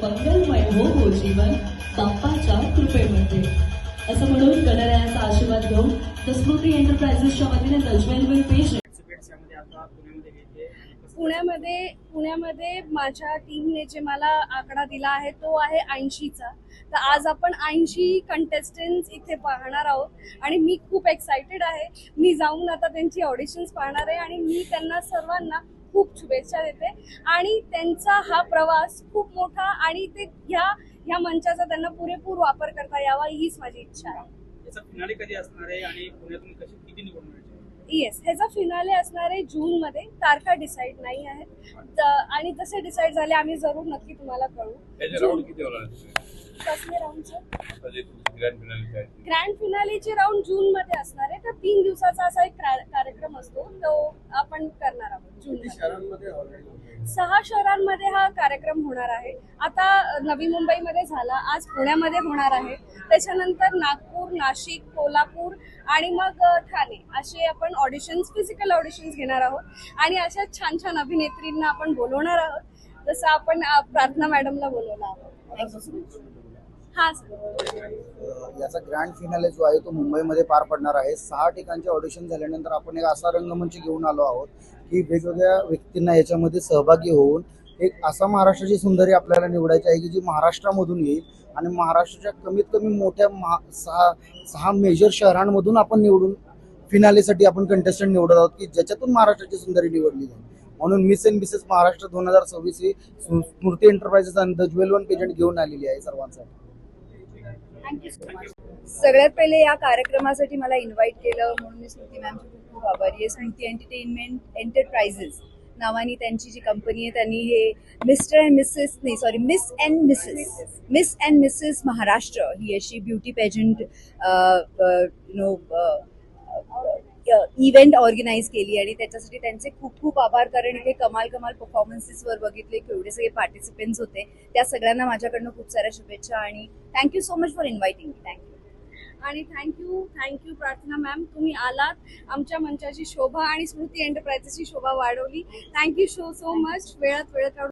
मंगलमय हो जीवन बाप्पाच्या कृपेमध्ये असं म्हणून गणरायाचा आशीर्वाद घेऊन द स्मृती एंटरप्राइजेसच्या वतीने द ज्वेलरी पेज पुण्यामध्ये माझ्या टीमने जे मला आकडा दिला आहे तो आहे 80चा. तर आज आपण 80 कंटेस्टंट्स इथे पाहणार आहोत आणि मी खूप एक्साइटेड आहे. मी जाऊन आता त्यांची ऑडिशन्स पाहणार आहे आणि मी त्यांना सर्वांना खूप शुभेच्छा देते आणि त्यांचा हा प्रवास खूप मोठा आणि ते ह्या मंचाचा त्यांना पुरेपूर वापर करता यावा हीच माझी इच्छा आहे. याचा फिनाले कधी असणार आहे आणि पुण्यातून किती निवडून मिळतील? येस, ह्याचा फिनाले असणार आहे जून मध्ये. तारखा डिसाईड नाही आहेत आणि तसे डिसाईड झाले आम्ही जरूर नक्की तुम्हाला कळू. कसले राऊंडचे ग्रँड फिनालेचे राऊंड जून मध्ये असणार आहे. तर 3 दिवसाचा असा एक कार्यक्रम असतो तो आपण करणार आहोत जून मध्ये. 6 शहरांमध्ये हा कार्यक्रम होणार आहे. आता नवी मुंबईमध्ये झाला, आज पुण्यामध्ये होणार आहे, त्याच्यानंतर नागपूर, नाशिक, कोल्हापूर आणि मग ठाणे असे आपण ऑडिशन्स, फिजिकल ऑडिशन्स घेणार आहोत आणि अशा छान छान अभिनेत्रींना आपण बोलवणार आहोत जसं आपण प्रार्थना मॅडमला बोलवलं आहोत. हा सर, याचा ग्रँड फिनाले जो आहे तो मुंबईमध्ये पार पडणार आहे. 6 ठिकाणचे ऑडिशन झाल्यानंतर आपण एक असा रंगमंच घेऊन आलो आहोत की वेगवेगळ्या व्यक्तींना याच्यामध्ये सहभागी होऊन एक असा महाराष्ट्राची सुंदरी आपल्याला निवडायची आहे की जी महाराष्ट्रामधून येईल आणि महाराष्ट्राच्या कमीत कमी मोठ्या 6 मेजर शहरांमधून आपण निवडून फिनालेसाठी आपण कंटेस्टंट निवडत आहोत की ज्याच्यातून महाराष्ट्राची सुंदरी निवडली जाईल. म्हणून miss and Mrs Maharashtra 2026 he Smriti enterprises आणि द ज्वेलरी पेजंट घेऊन आलेली आहे सर्वांसाठी. सगळ्यात पहिले या कार्यक्रमासाठी मला इन्व्हाइट केलं म्हणून मी स्मृती मॅमची खूप खूप आभारी आहे. स्मृती एंटरटेनमेंट एंटरप्राइजेस नावाने त्यांची जी कंपनी आहे त्यांनी हे मिस अँड मिसेस महाराष्ट्र ही अशी ब्युटी पेजंट इव्हेंट ऑर्गनाईज केली आणि त्याच्यासाठी त्यांचे खूप खूप आभार. कारण इथे कमाल परफॉर्मन्सेसवर बघितले केवढे सगळे पार्टिसिपेंट्स होते. त्या सगळ्यांना माझ्याकडनं खूप साऱ्या शुभेच्छा आणि thank you so much for inviting me. Thank you आणि थँक्यू प्रार्थना मॅम, तुम्ही आलात, आमच्या मंचाची शोभा आणि स्मृती एंटरप्राइजेसची शोभा वाढवली. Thank you so much. वेळात वेळ काढून